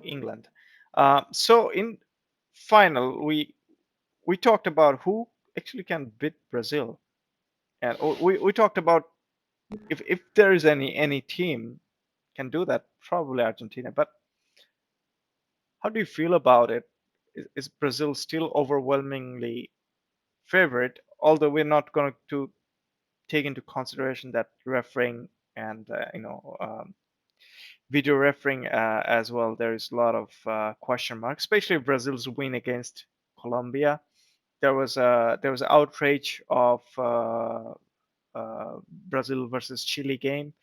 England. So in final, we talked about who actually can beat Brazil, and we talked about if there is any team can do that, probably Argentina. But how do you feel about it? Is Brazil still overwhelmingly favorite? Although we're not going to take into consideration that refereeing and video refereeing as well. There is a lot of question marks, especially Brazil's win against Colombia. There was outrage of Brazil versus Chile game,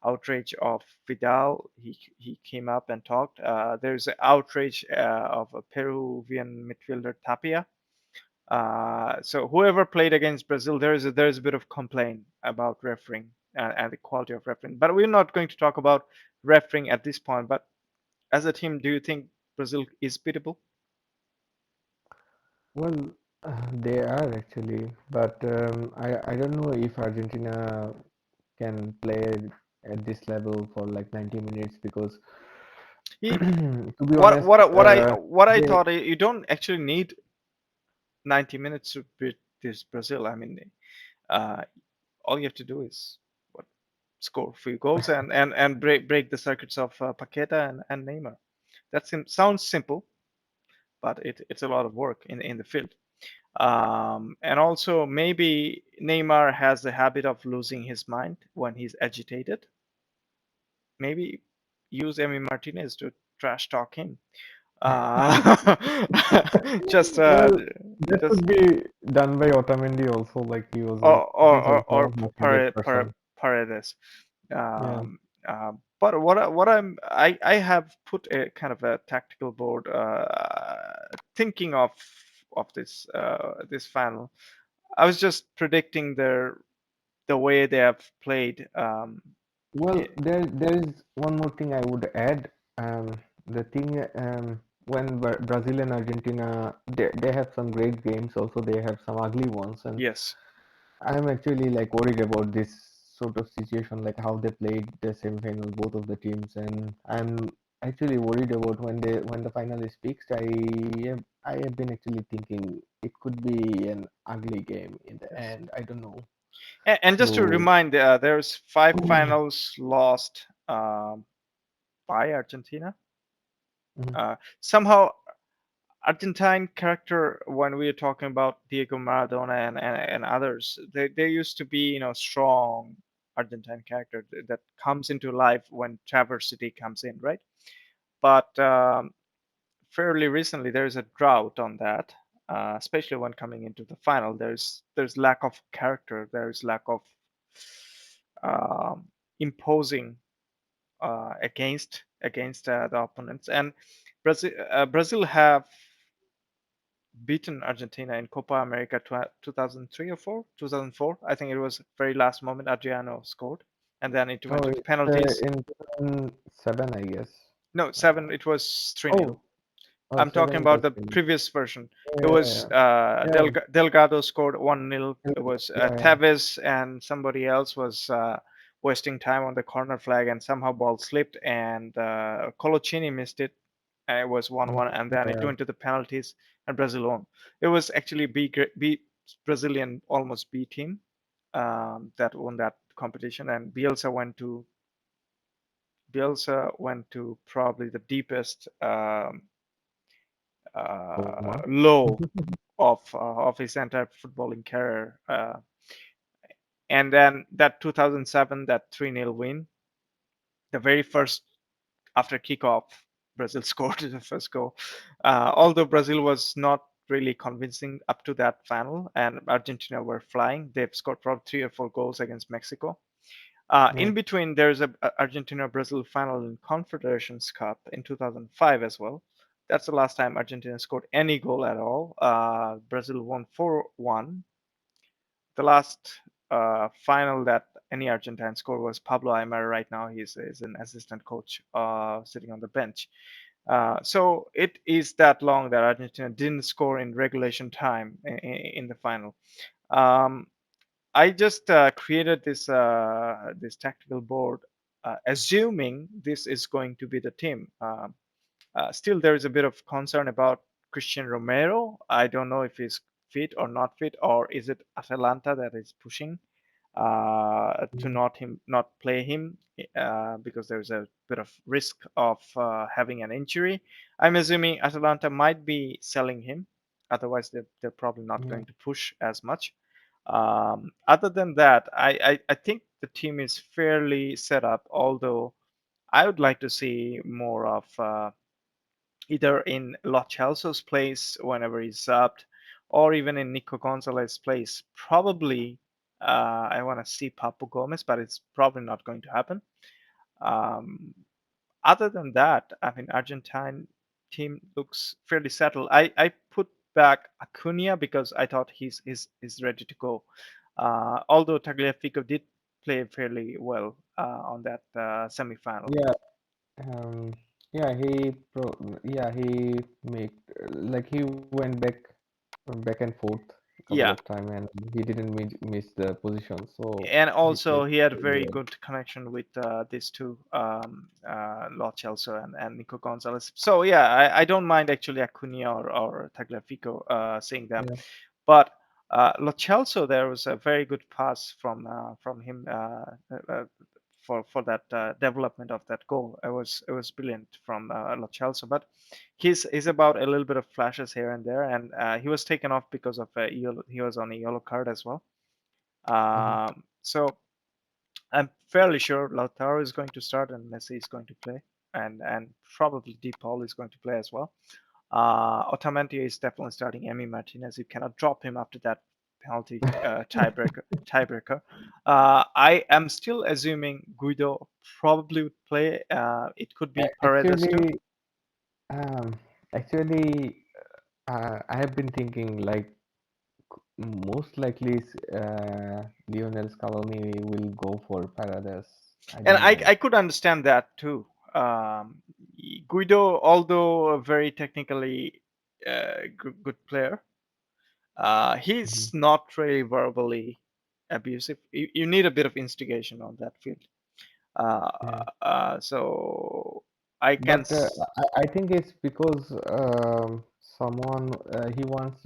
outrage of Vidal. He came up and talked. There's an outrage of a Peruvian midfielder Tapia. So whoever played against Brazil, there is a bit of complaint about refereeing and the quality of refereeing. But we're not going to talk about refereeing at this point. But as a team, do you think Brazil is beatable? Well, they are actually, but I don't know if Argentina can play at this level for like 90 minutes because He, to be what honest, what I- what I what I they thought you don't actually need 90 minutes to beat this Brazil. I mean, uh, all you have to do is what, score a few goals and break the circuits of Paqueta and Neymar. Sounds simple, but it's a lot of work in the field. And also maybe Neymar has the habit of losing his mind when he's agitated. Maybe use Emi Martinez to trash talk him. Uh, just well, uh, that just could be done by Otamendi also. Like he's or also not a good person. Paredes. Yeah. Um, but what I have put a kind of a tactical board thinking of this final. I was just predicting the way they have played. Well, Eh, there is one more thing I would add. The thing when Brazil and Argentina they have some great games. Also, they have some ugly ones, and yes. I'm actually like worried about this sort of situation, like how they played the semifinal, both of the teams, and I'm actually worried about when the final is fixed. I have been actually thinking it could be an ugly game in the Yes. end. I don't know. And just to So remind, there's five finals lost by Argentina. mhm. Somehow Argentine character when we are talking about Diego Maradona and others, they used to be, strong Argentine character that comes into life when Traversity comes in, right? But fairly recently there's a drought on that, especially when coming into the final. There's lack of character, there's lack of um, imposing against the opponents, and Brazil have beaten Argentina in Copa America 2003 or 4, 2004. I think it was very last moment Adriano scored, and then it went Oh, to the it's penalties. in 2007, I guess. No, Uh, 7. It was 3-0. oh, oh, I'm talking 7 about was the in. previous version. It Yeah, was yeah, yeah. Delgado scored 1-0. It was Yeah, yeah. Tevez and somebody else was wasting time on the corner flag, and somehow ball slipped, and Coloccini missed it. And it was Mhm, 1-1, and then it yeah. went to the penalties, and Brazil won. It was actually B Brazilian almost B team that won that competition, and Bielsa went to probably the deepest Coma. low of his entire footballing career. And then that 2007, that 3-0 win, the very first after kickoff, Brazil scored the first goal. Although Brazil was not really convincing up to that final, and Argentina were flying, they've scored probably 3 or 4 goals against Mexico. Yeah. In between, there's a Argentina-Brazil final in Confederations Cup in 2005 as well. That's the last time Argentina scored any goal at all. Brazil won 4-1. The last final that any Argentine scored was Pablo Aymar. Right now, he's an assistant coach sitting on the bench. So it is that long that Argentina didn't score in regulation time in the final. Um, I just created this tactical board, assuming this is going to be the team. Still, there is a bit of concern about Christian Romero. I don't know if he's fit or not fit, or is it Atalanta that is pushing to not play him because there's a bit of risk of having an injury. I'm assuming Atalanta might be selling him. Otherwise, they're probably not Yeah, going to push as much. Other than that, I think the team is fairly set up, although I would like to see more of either in Lo Celso's place whenever he's subbed, or even in Nico Gonzalez's place. Probably, I want to see Papu Gomez, but it's probably not going to happen. Um, Other than that, I mean, Argentine team looks fairly settled. I put back Acuna because I thought he's ready to go. Although Tagliafico did play fairly well on that semifinal. yeah, um, yeah. He make like he went back and forth a couple of Yeah, time, and he didn't miss the position, so and he played also he had really very well. good connection with these two, Lo Celso and Nico Gonzalez. So yeah, I don't mind actually Acuna or Tagliafico seeing them. Yeah. But Lo Celso, there was a very good pass from him for that development of that goal. It was brilliant from Lo Celso. But he's about a little bit of flashes here and there, and he was taken off because of he was on a yellow card as well. Mhm. So I'm fairly sure Lautaro is going to start and Messi is going to play, and probably De Paul is going to play as well. Otamendi is definitely starting. Emi Martinez, you cannot drop him after that penalty tiebreaker. I am still assuming Guido probably would play. It could be Paredes too. Actually, um, actually, I have been thinking like most likely Lionel Scaloni will go for Paredes. I And don't know. I could understand that too. Um, Guido, although a very technically good player, Mhm. he's not really verbally abusive. You need a bit of instigation on that field. Uh, Yeah, so I can. but I think it's because someone he wants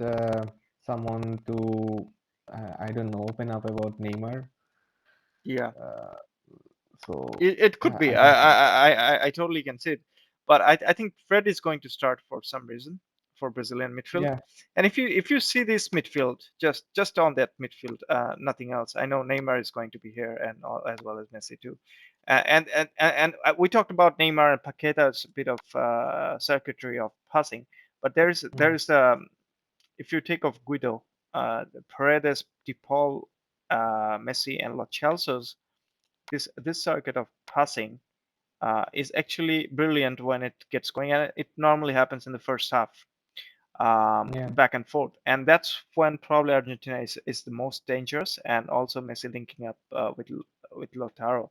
someone to I don't know open up about Neymar. Yeah, Uh, so it could be. I don't know. I totally can see it, but I think Fred is going to start for some reason for Brazilian midfield. Yeah, And if you see this midfield, just on that midfield, nothing else. I know Neymar is going to be here, and as well as Messi too. And we talked about Neymar and Paqueta's bit of circuitry of passing, but mm, there's if you take off Guido, Paredes, De Paul, Messi, and Lo Celso's, this circuit of passing is actually brilliant when it gets going, and it normally happens in the first half, yeah, back and forth, and that's when probably Argentina is the most dangerous, and also Messi linking up with Lautaro.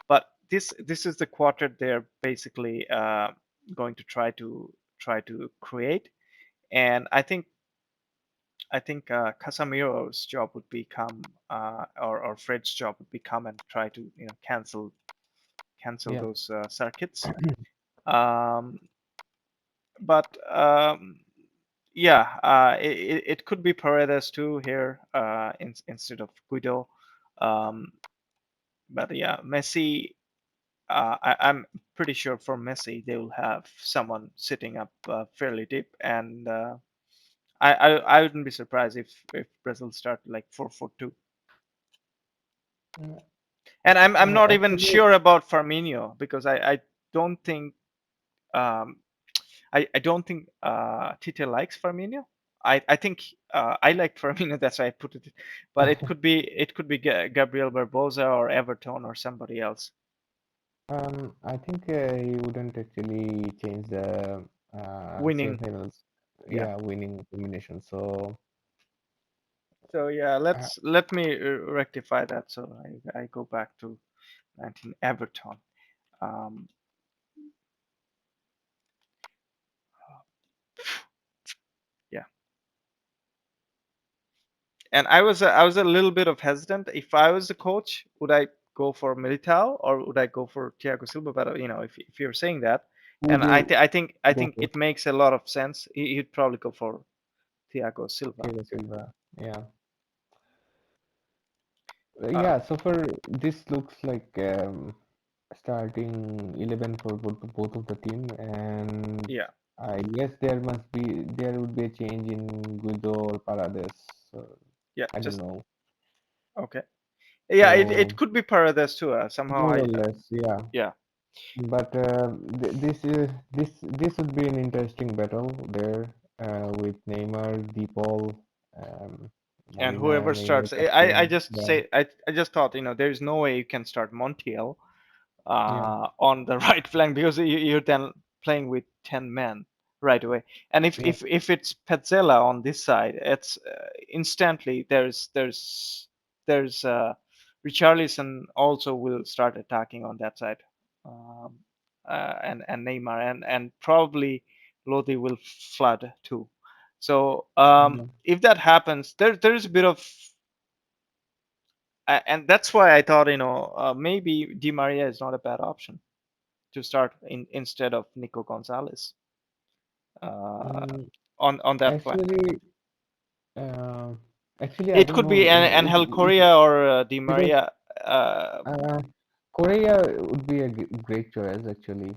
But this is the quarter they're basically going to try to create, and I think Casemiro's job would become or Fred's job would become and try to cancel yeah. those circuits. Um, but yeah, it could be Paredes too here instead of Guido. Um, but yeah, Messi. I'm pretty sure for Messi they will have someone sitting up fairly deep, and I wouldn't be surprised if Brazil start like 4-4-2. Uh, And I'm not even Actually, sure about Firmino because I don't think um, I don't think Tite likes Firmino. I think I like Firmino. That's why I put it. But it could be Gabriel Barbosa or Everton or somebody else I think he wouldn't actually change the winning. semifinals, Yeah. yeah, winning combination. So, So yeah, uh, let me rectify that. So I go back to 19 Everton. Um, yeah, and I was a little bit of hesitant. If I was the coach, would I go for Militao or would I go for Thiago Silva? But if you're saying that, who And would you I go think for? it makes a lot of sense. He'd probably go for Thiago Silva. Thiago Silva. Yeah. Uh, Yeah. So for this looks like starting 11 for both of the team, and yeah, I guess there would be a change in Guido or Parades. So yeah, I don't just know. okay. Yeah, So it could be Paredes too. Somehow more I or less, yeah. yeah, But this would be an interesting battle there with Neymar, De Paul, um, and Molina, whoever Neymar starts, I captain. just Yeah, say I just thought, there's no way you can start Montiel yeah, on the right flank because you're then playing with 10 men right away. And yeah, if it's Petzela on this side, it's instantly there's Richarlison also will start attacking on that side, um, and Neymar and probably Lodi will flood too. So yeah. if that happens, there's a bit of and that's why I thought maybe Di Maria is not a bad option to start instead of Nico Gonzalez uh, Mm, on that flank. actually, uh, actually, I It don't could know be Angel Correa or Di because Maria. Uh, uh, Korea would be a great choice actually,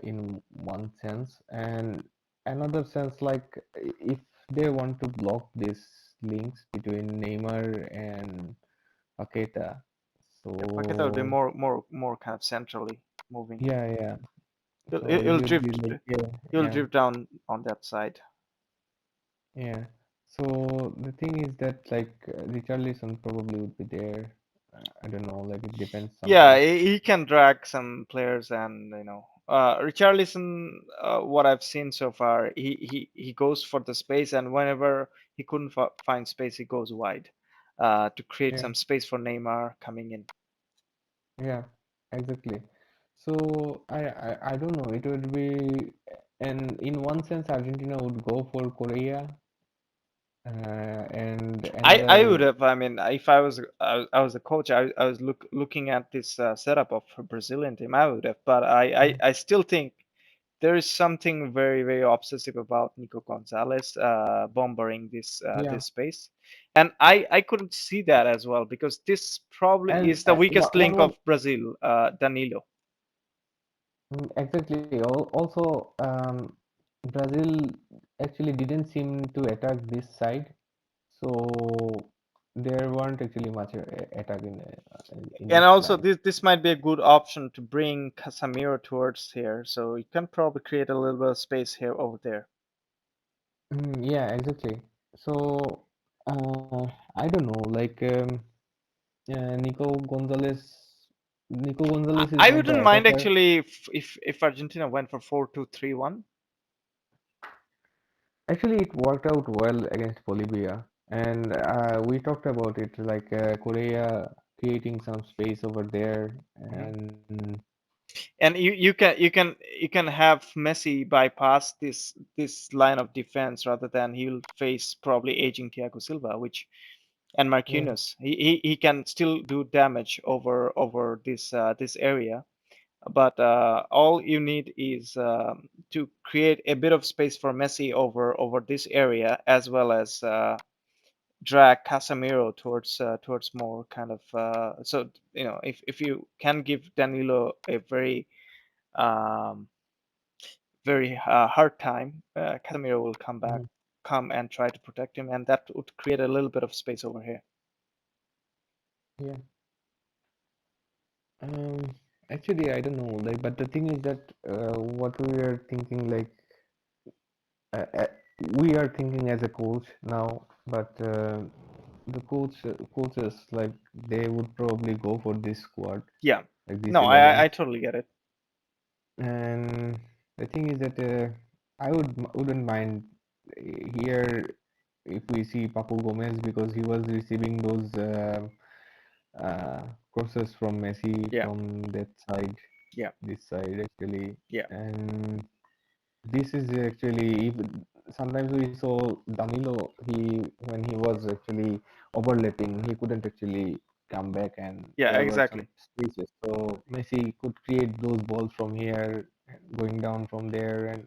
in one sense, and another sense like if they want to block these links between Neymar and Paqueta. yeah, Paqueta will be So more kind of centrally moving. yeah, yeah. He'll, So he'll it would be drift like yeah, he'll yeah, drift down on that side. yeah. So the thing is that like Richarlison probably would be there. I don't know, like it depends Yeah, sometimes. he can drag some players, and Richarlison. What I've seen so far, he goes for the space, and whenever he couldn't find space, he goes wide, to create Yeah, some space for Neymar coming in. yeah, exactly. So I don't know. It would be, and in one sense, Argentina would go for Korea, and I would another, have. I mean, if I was a coach, I was looking at this setup of a Brazilian team. I would have, but I still think there is something very obsessive about Nico Gonzalez bombarding yeah, this space, and I couldn't see that as well because this probably and is the weakest one link more. of Brazil, Danilo. Exactly. Also, Brazil actually didn't seem to attack this side, so there weren't actually much attack in And this also flank. this might be a good option to bring Casemiro towards here, so you can probably create a little bit of space here over there. Yeah, exactly. So, I don't know, like Nico Gonzalez. Nico Gonzalez is I not the wouldn't mind attacker. actually if Argentina went for 4-2-3-1. Actually, it worked out well against Bolivia, and we talked about it, like Korea creating some space over there, Hmm. and And you can have Messi bypass this line of defense rather than he'll face probably aging Thiago Silva, which and yeah, Marquinhos. He can still do damage over this area. But all you need is to create a bit of space for Messi over this area, as well as drag Casemiro towards more kind of so if you can give Danilo a um, very hard time, Casemiro will come and try to protect him, and that would create a little bit of space over here. yeah. Um, Actually, I don't know, like, but the thing is that what we are thinking, like, uh, uh, we are thinking as a coach now, but the coaches, like, they would probably go for this squad, Yeah, like this no, 11. I totally get it. And the thing is that wouldn't mind here if we see Papu Gomez because he was receiving those crosses from Messi Yeah, from that side, yeah, this side actually, yeah, and this is actually sometimes we saw Danilo when he was actually overlapping he couldn't actually come back and yeah, there were some exactly. spaces so Messi could create those balls from here going down from there, and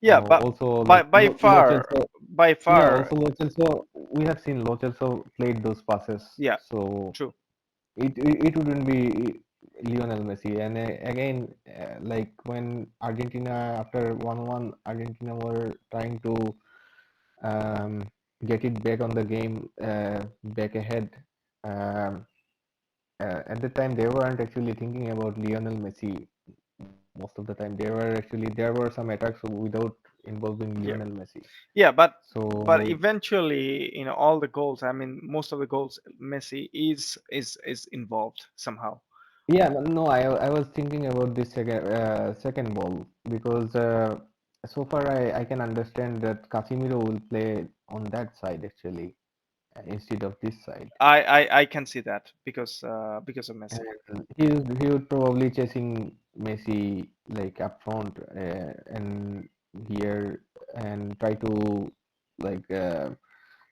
Yeah, but also by like by Lo far, Celso. by Yeah, far, also Lo Celso. We have seen Lo Celso played those passes, yeah, so true. it wouldn't be Lionel Messi. And again, like when Argentina after 1-1, Argentina were trying to um, get it back on the game, back ahead. Um, at the time, they weren't actually thinking about Lionel Messi most of the time. There were some attacks without involving Yeah, Lionel Messi. yeah, but So eventually, all the goals. I mean, most of the goals, Messi is involved somehow. yeah, no, I was thinking about this second ball because so far I can understand that Casemiro will play on that side actually instead of this side. I can see that because of Messi. And he would probably chasing Messi like up front and here and try to like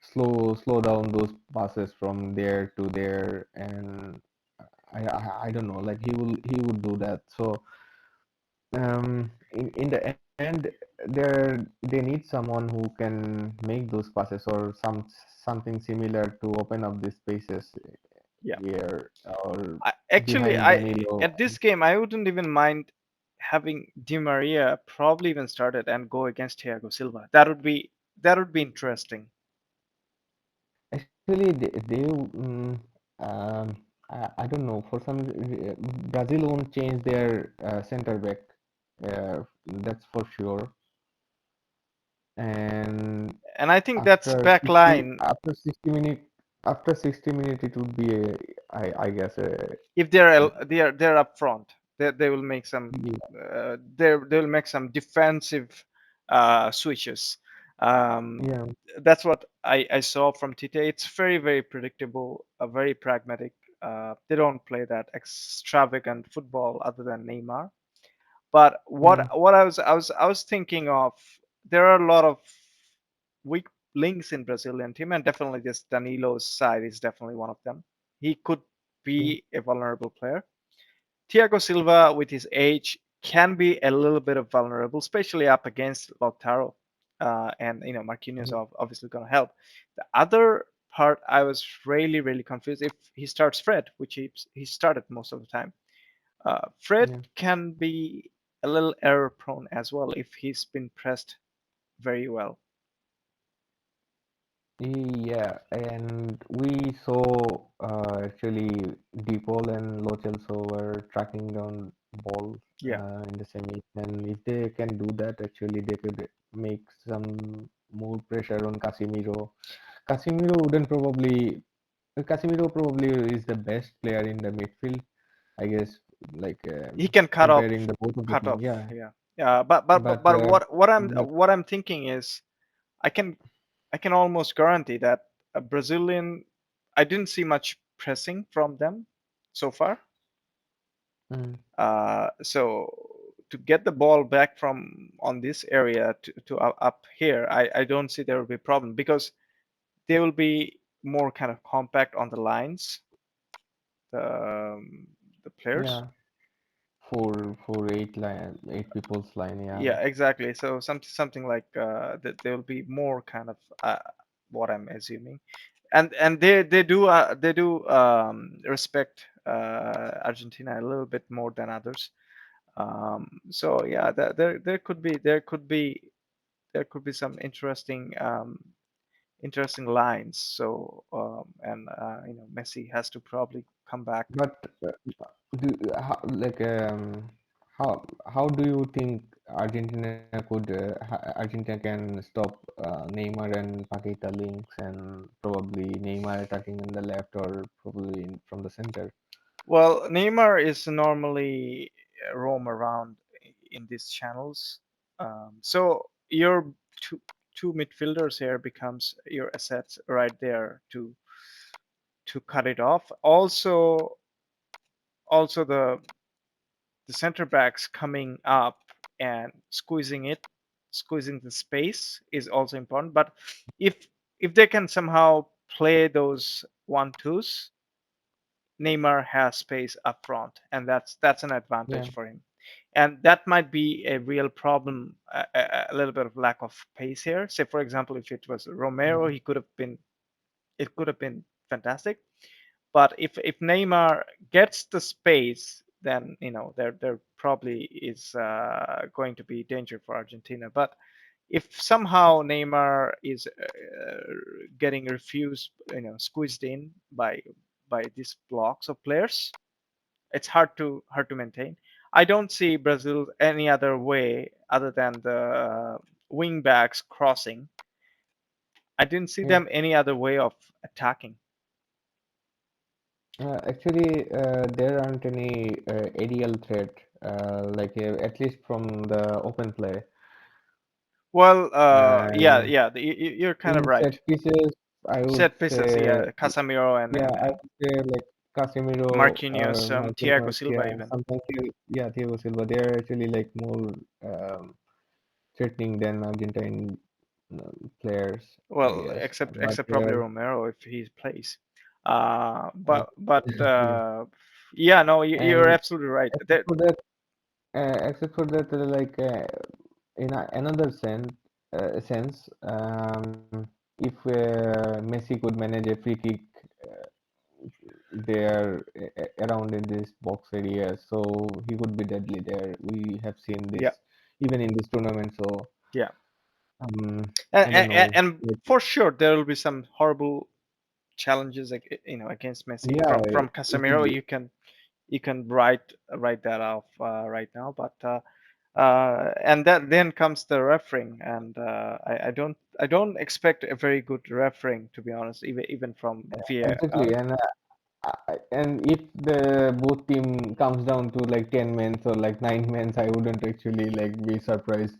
slow down those passes from there to there, and I don't know, like he would do that. So in the end, they need someone who can make those passes or something similar to open up these spaces Yeah. here or Actually, behind Danilo. at this game I wouldn't even mind having Di Maria probably even started and go against Thiago Silva. That would be interesting. Actually, I don't know, for some Brazil won't change their center back, that's for sure. And And I think that's after back 60 line. after 60 minute after 60 minutes it would be a, I guess If they're up front, they will make some they'll make some defensive switches. Um, yeah, that's what I saw from Tite. It's very very predictable, very pragmatic. They don't play that extravagant football other than Neymar. But mm, what I was thinking of, there are a lot of weak links in Brazilian team, and definitely this Danilo's side is definitely one of them. He could yeah, be a vulnerable player. Thiago Silva, with his age, can be a little bit of vulnerable, especially up against Lautaro, and Marquinhos yeah, obviously going to help. The other part, I was really really confused if he starts Fred, which he started most of the time. Fred yeah. can be a little error prone as well if he's been pressed very well. Yeah, and we saw actually Deepol and Lo Celso were tracking down ball Yeah, in the semis, and if they can do that, actually they could make some more pressure on Casemiro. Casemiro wouldn't probably Casemiro probably is the best player in the midfield, I guess, like he can cut off, comparing the both of the cut team. off. Yeah, Yeah, yeah. But but but what I'm thinking is, I can I can almost guarantee that a Brazilian. I didn't see much pressing from them so far. mm, So to get the ball back from on this area to up here, I don't see there will be a problem because they will be more kind of compact on the lines, the players. yeah, eight people's line, yeah. Yeah, exactly. So something like that, there will be more kind of what I'm assuming, and they do respect Argentina a little bit more than others. So yeah, there could be some interesting lines. So and Messi has to probably come back. But do how, like how do you think Argentina can stop Neymar and Paqueta links and probably Neymar attacking in the left or probably from the center? Well, Neymar is normally roam around in these channels. So your two midfielders here becomes your assets right there to cut it off. Also the center backs coming up and squeezing the space is also important. But if if they can somehow play those 1-2s, Neymar has space up front, and that's an Yeah, advantage for him. and that might be a real problem. A little bit of lack of pace here. Say, for example, if it was Romero, Mm. he could have been. It could have been fantastic. But if Neymar gets the space, then there probably is going to be danger for Argentina. But if somehow Neymar is getting refused, squeezed in by these blocks of players, it's hard to maintain. I don't see Brazil any other way other than the wing backs crossing. I didn't see Yeah. them any other way of attacking. Actually, there aren't any aerial threat, at least from the open play. Well, yeah, And yeah, you're kind of in right. set pieces, I would Set pieces, say, yeah, Casemiro and yeah, and, I and would say like Casemiro or Marquinhos, Thiago Marquinhos, Silva yeah, even. sometimes, yeah, Thiago Silva. They are actually like more threatening than Argentine players, I Well, guess. But except probably Romero if he plays. uh, yeah, Yeah, no, you're and absolutely right. except for that, in another sense, if Messi could manage a free kick uh, there around in this box area, so he could be deadly there. We have seen Yeah, this even in this tournament. So yeah, I don't know. and Like, for sure there will be some horrible challenges, like against Messi yeah, from it would Casemiro. be. You can write that off right now, but and that then comes the refereeing, and I don't expect a very good refereeing, to be honest, even from Exactly, VAR. and if the both team comes down to like 10 men or like 9 men, I wouldn't actually like be surprised.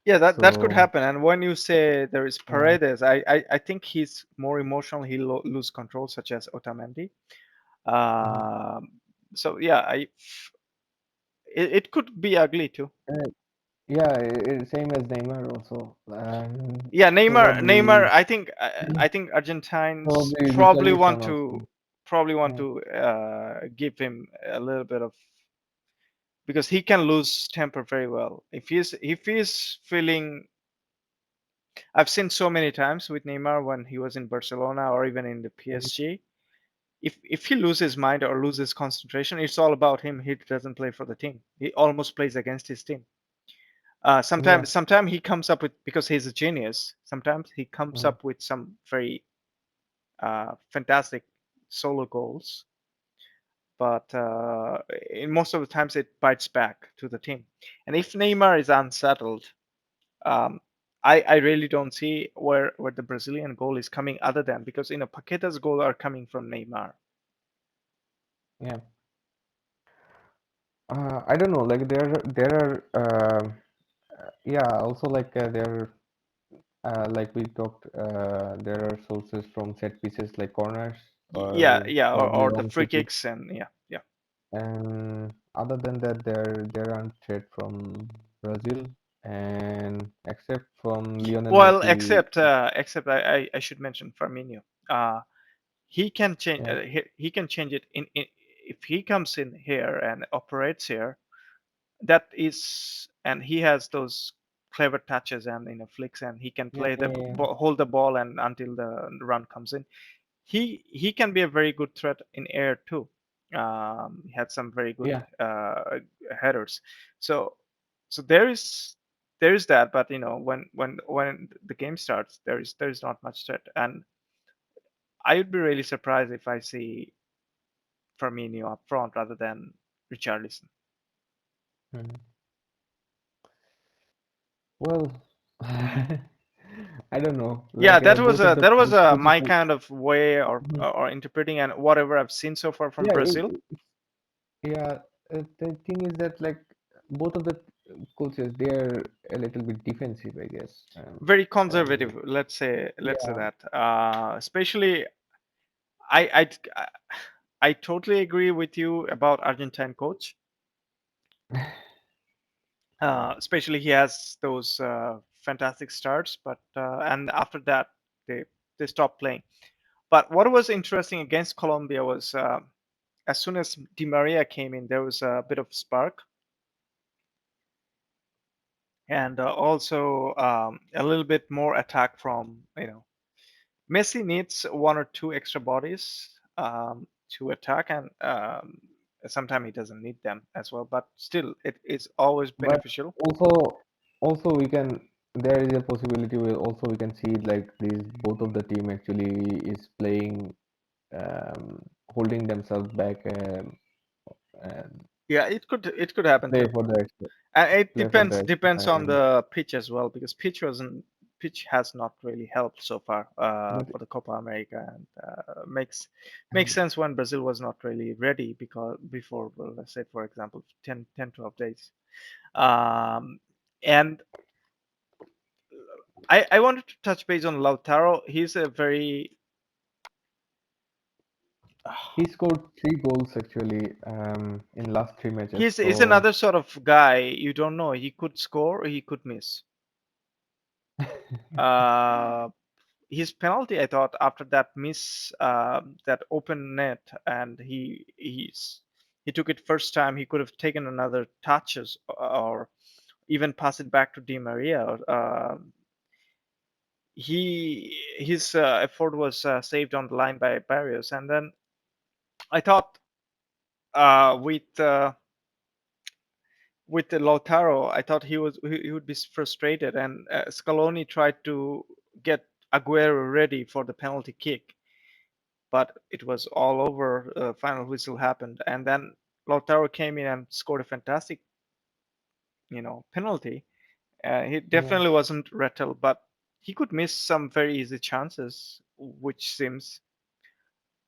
Yeah, that could So happen. And when you say there is yeah, Paredes, I think he's more emotional. He'll lose control, such as Otamendi. mhm. Um, so yeah, it could be ugly too. Uh, yeah, same as Neymar also. Yeah, Neymar. Probably, I think Argentines probably probably Richarlison want also. to probably want Yeah, to give him a little bit of, because he can lose temper very well. If he's feeling, I've seen so many times with Neymar when he was in Barcelona or even in the mhm. PSG. If he loses his mind or loses concentration, it's all about him. He doesn't play for the team. He almost plays against his team. Yeah, Sometimes he comes up with, because he's a genius. Sometimes he comes mhm. up with some very fantastic solo goals, but in most of the times it bites back to the team. And if Neymar is unsettled, um, I really don't see where the Brazilian goal is coming, other than because Paqueta's goal are coming from Neymar. Yeah. I don't know. Like there are yeah. Also there like we talked. There are sources from set pieces like corners Yeah, or yeah, probably or the long free free kicks. kicks, and yeah, yeah. And other than that, there aren't threat from Brazil, and except from Lionel Well, Messi. except I should mention Firmino. Uh, he can change. Yeah, He can change it in if he comes in here and operates here. That is, and he has those clever touches and flicks, and he can yeah, play yeah, yeah. hold the ball and until the run comes in. He can be a very good threat in air too. He had some very good Yeah. headers. So there is that, but when the game starts, there is not much threat, and I would be really surprised if I see Firmino up front rather than Richarlison. Mhm. Well, I don't know. Yeah, Like that was both of my the. kind of way Mhm. or interpreting, and whatever I've seen so far from Yeah, Brazil. yeah. The thing is that like both of the coaches, they're a little bit defensive, I guess. Very And conservative, let's say yeah, that, especially I totally agree with you about Argentine coach. Especially he has those fantastic starts, but and after that they they stop playing. But what was interesting against Colombia was, as soon as Di Maria came in, there was a bit of spark. and also a little bit more attack from Messi needs one or two extra bodies to attack, and sometimes he doesn't need them as well. But still, it is always But beneficial. also we can there is a possibility where also we can see like these both of the team actually is playing holding themselves back and Yeah, it could happen play too. for the extra And it play for the extra depends on time. the pitch as well, because pitch has not really helped so far But for the Copa America, and makes sense when Brazil was not really ready because before, well, let's say for example 10 12 days. Um, and I wanted to touch base on Lautaro. He's a very he scored 3 goals actually in last 3 matches. he's So another sort of guy. You don't know. He could score or he could miss. Uh, his penalty, I thought, after that miss, that open net, and he took it first time. He could have taken another touches or even pass it back to Di Maria. His effort was saved on the line by Barrios, and then I thought with the Lautaro, I thought he would be frustrated, and Scaloni tried to get Aguero ready for the penalty kick, but it was all over. Final whistle happened, and then Lautaro came in and scored a fantastic, penalty. He yeah, definitely wasn't rattled, but he could miss some very easy chances, which seems,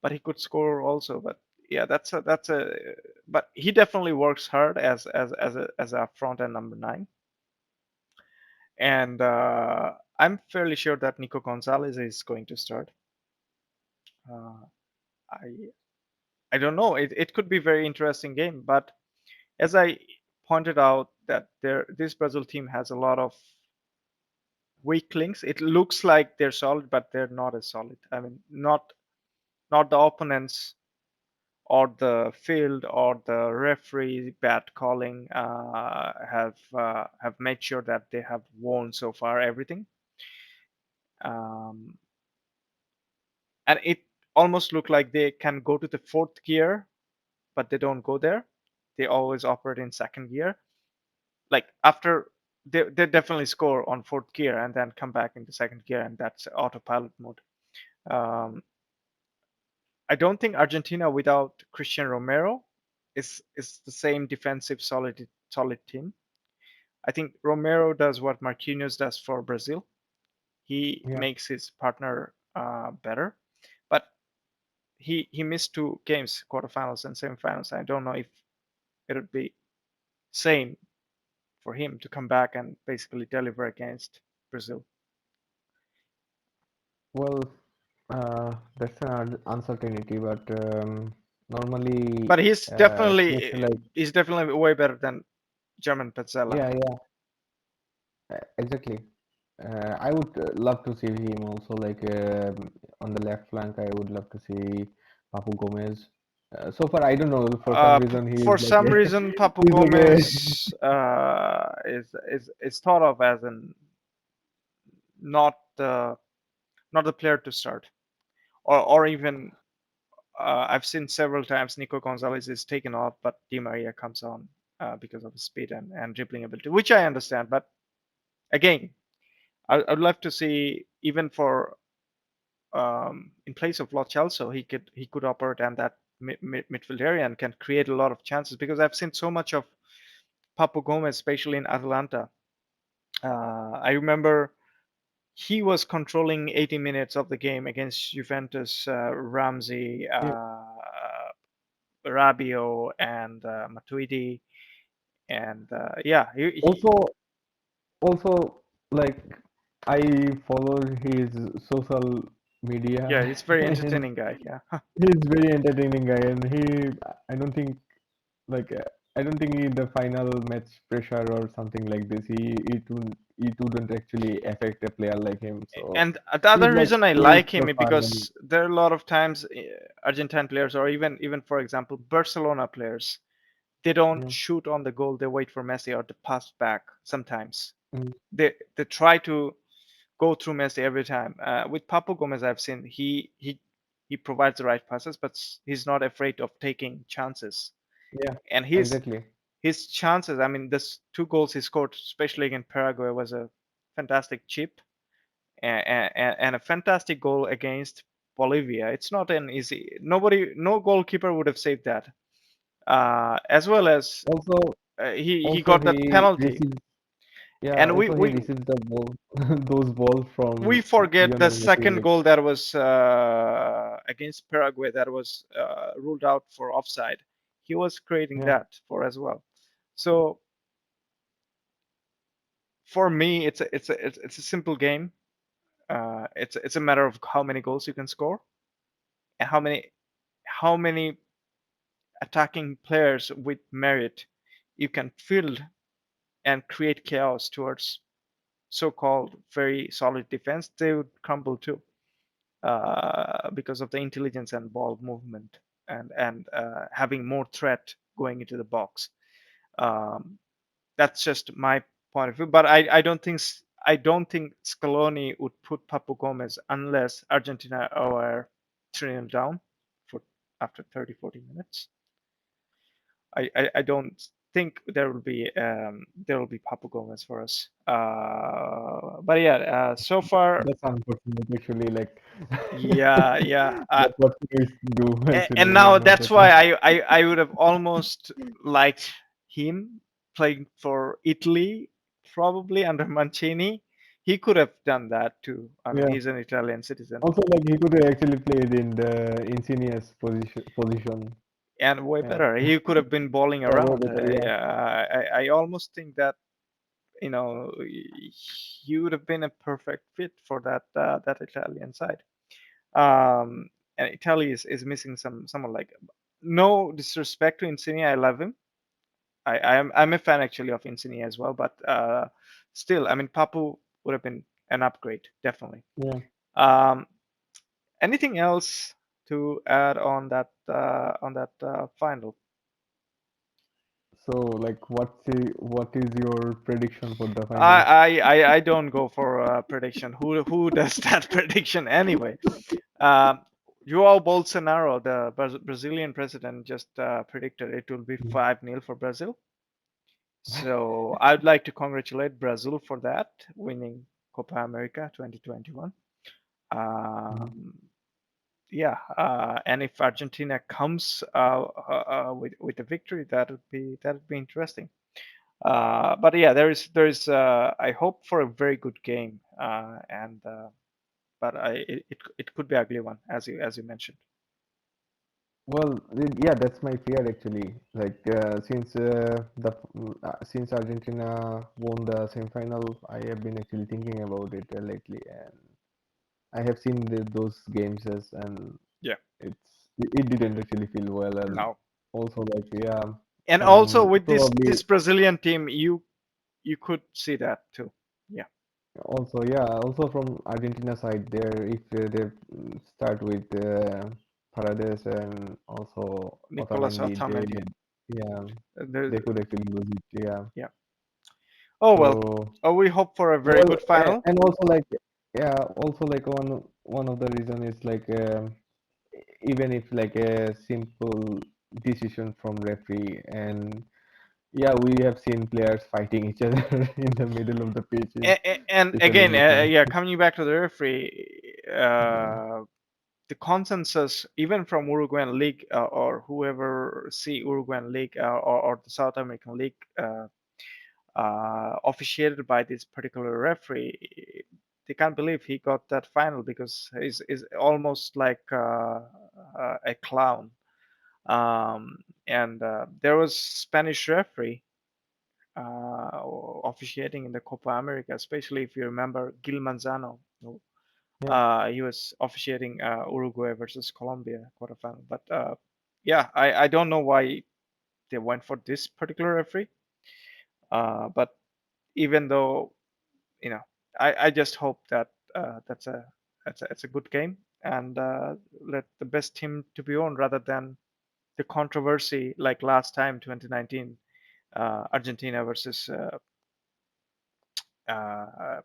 but he could score also. But yeah, but he definitely works hard as a front end number nine, and I'm fairly sure that Nico Gonzalez is going to start. Uh, I I don't know. It could be a very interesting game, but as I pointed out, that this Brazil team has a lot of weak links. It looks like they're solid, but they're not as solid. I mean, not the opponents or the field or the referee bad calling have made sure that they have won so far everything. Um, and it almost looked like they can go to the fourth gear, but they don't go there. They always operate in second gear. Like after they definitely score on fourth gear and then come back into second gear, and that's autopilot mode. Um, I don't think Argentina without Christian Romero is the same defensive solid team. I think Romero does what Marquinhos does for Brazil. He yeah. makes his partner better, but he missed two games, quarterfinals and semifinals. I don't know if it would be same for him to come back and basically deliver against Brazil. Well, that's an uncertainty, but normally But selector like he's definitely way better than German Petzela. yeah, yeah, exactly. I would love to see him also like on the left flank. I would love to see Papu Gomez. So far, I don't know. For some reason, he is For like some a, reason, Papu he's like a Gomez is thought of as an not the not the player to start, or even I've seen several times Nico Gonzalez is taken off, but Di Maria comes on because of his speed and dribbling ability, which I understand. But again, I'd love to see even for in place of Lo Celso, he could operate on that midfield area and can create a lot of chances, because I've seen so much of Papu Gomez, especially in Atalanta. I remember he was controlling 80 minutes of the game against Juventus, Ramsey, yeah. Rabiot, and Matuidi, and yeah, Also, also like I follow his social yeah, media he's a very and entertaining guy. Yeah. he's very entertaining guy and I don't think like I don't think in the final match pressure or something like this it wouldn't actually affect a player like him. So And the he's other like reason I always like him for is fun and because there are a lot of times Argentine players, or even for example Barcelona players, they don't yeah, shoot on the goal. They wait for Messi or to pass back sometimes. Mm, They try to go through Messi every time. With Papu Gomez, I've seen he provides the right passes, but he's not afraid of taking chances. yeah, And exactly. his chances, I mean, this two goals he scored, especially against Paraguay, was a fantastic chip and a fantastic goal against Bolivia. It's not an easy. No goalkeeper would have saved that. As well as Also, he also got that he penalty, receives, yeah, and also he receives the ball, those balls we from forget the Lionel Messi, second like, goal that was against Paraguay that was ruled out for offside. He was creating yeah. that for as well. So for me, it's a simple game. It's a matter of how many goals you can score and how many attacking players with merit you can field and create chaos towards so-called very solid defense. They would crumble too because of the intelligence and ball movement and having more threat going into the box. Um, that's just my point of view. But I don't think Scaloni would put Papu Gomez unless Argentina are 3-0 down for after 30-40 minutes. I don't think there will be Papu Gomez for us. But yeah, so far, That's unfortunate, actually. Like, yeah, yeah. that's what players do, And actually, now most of that's the why time. I would have almost liked him playing for Italy, probably under Mancini. He could have done that too. I mean, Yeah. he's an Italian citizen Also, like, he could have actually played in the Insignia's position. and way Yeah. better. He could have been bowling Yeah, way around. better. Yeah. Yeah, I almost think that he would have been a perfect fit for that Italian side. Um, and Italy is missing someone like no disrespect to Insigne, I love him. I'm a fan actually of Insigne as well, but still, I mean, Papu would have been an upgrade definitely. Yeah. Um, anything else to add on that final? So, like, what is your prediction for the I final? I don't go for a prediction. Who does that prediction anyway? Um, Joao Bolsonaro, the Brazilian president, just predicted it will be Mm, 5-0 for Brazil. So I'd like to congratulate Brazil for that, winning Copa America 2021. mm. Um, yeah, and if Argentina comes with a victory, that would be interesting. But yeah, there is I hope for a very good game, and but it could be ugly one as you mentioned. Well, yeah, that's my fear, actually. Like, since Argentina won the semifinal, I have been actually thinking about it lately, and I have seen those games and Yeah. it didn't actually feel well, and No. also, like, yeah, And also and with this probably Brazilian team, you could see that too. Yeah. also, yeah, also from Argentina side there, if they start with Paredes and also Nicolas Otamendi, Otamendi. yeah, There's, they could actually lose it, yeah. yeah. Oh well. So, Oh, we hope for a very well, good final. and also, like, yeah, also, like, one of the reason is, like, even if, like, a simple decision from referee, and yeah, we have seen players fighting each other in the middle of the pitch, And especially in again, the semi. yeah, coming back to the referee, the consensus, even from Uruguayan league or whoever see Uruguayan league or the South American league officiated by this particular referee, they can't believe he got that final because he's is almost like a clown. And there was Spanish referee officiating in the Copa America, especially if you remember Gil Manzano. Yeah. He was officiating Uruguay versus Colombia quarterfinal. But yeah, I don't know why they went for this particular referee. But even though I just hope that that's a good game and let the best team to be on rather than the controversy like last time 2019 Argentina versus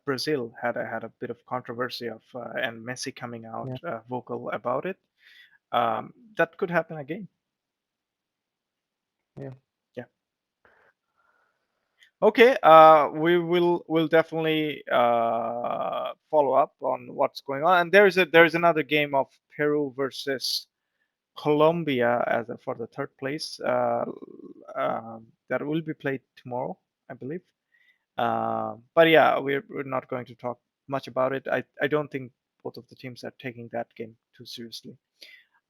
Brazil had a bit of controversy of and Messi coming out yeah, vocal about it. That could happen again. yeah, Yeah. Okay. We'll definitely follow up on what's going on. And there's another game of Peru versus Colombia for the third place that will be played tomorrow, I believe. But yeah, we're not going to talk much about it. I don't think both of the teams are taking that game too seriously.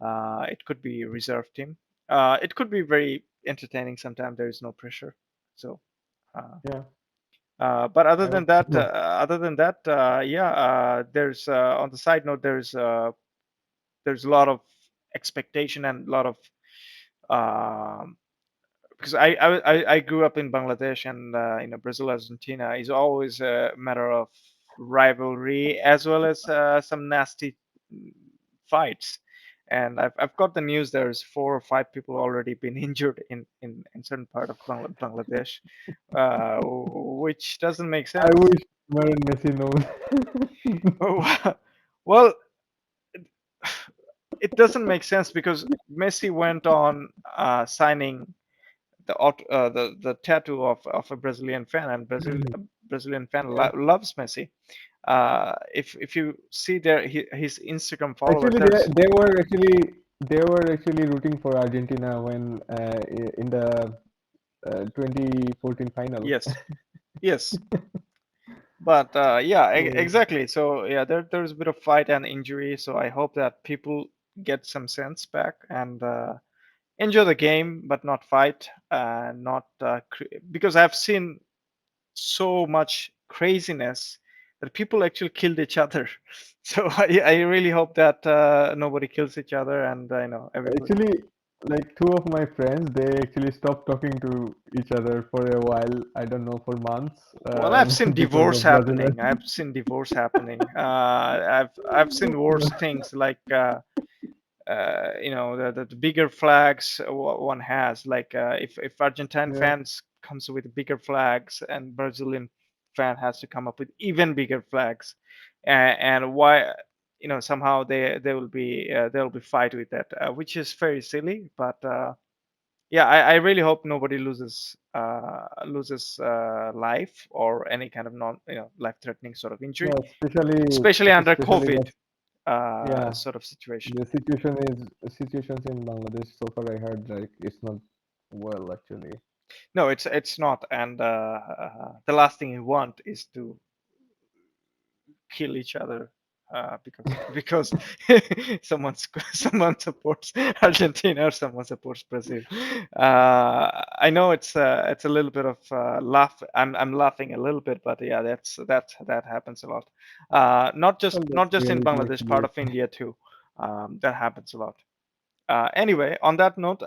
It could be a reserve team. It could be very entertaining. Sometimes there is no pressure. So, uh, yeah. but I hope so. yeah. There's on the side note, there's a lot of expectation and a lot of um, because I grew up in Bangladesh and Brazil Argentina is always a matter of rivalry as well as some nasty fights. And I've got the news there's 4 or 5 people already been injured in certain part of Bangladesh, which doesn't make I sense. wish Neymar and Messi knows. Oh, well, it doesn't make sense because Messi went on signing the tattoo of a Brazilian fan, and a Brazilian fan Yeah. loves Messi. If you see there his Instagram followers, Actually, there's they were actually rooting for Argentina when in the 2014 final. yes, yes, but yeah, So exactly. So yeah, there's a bit of fight and injury. So I hope that people get some sense back and enjoy the game, but not fight, not because I've seen so much craziness that people actually killed each other. So I really hope that nobody kills each other and everybody. actually, like two of my friends, they actually stopped talking to each other for a while. I don't know, for months, Well, I've seen because divorce of Brazil. happening. I've seen divorce happening. I've seen worse things like the bigger flags one has like if Argentine Yeah, fans comes with bigger flags and Brazilian fan has to come up with even bigger flags and why somehow they will be fight with that which is very silly but yeah I really hope nobody loses life or any kind of non life threatening sort of injury yeah, especially under especially COVID that. Yeah, sort of situation. the situations in Bangladesh so far I heard like it's not well actually. No, it's not. And the last thing you want is to kill each other because someone supports Argentina or someone supports Brazil. I know it's a little bit of laugh. I'm laughing a little bit, but yeah, that happens a lot. Not just Well, not that's just in reality Bangladesh, part actually. of India too. That happens a lot. Anyway, on that note,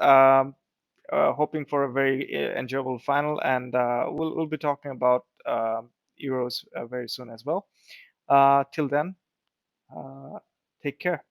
hoping for a very enjoyable final, and we'll be talking about Euros very soon as well. Till then, uh, take care.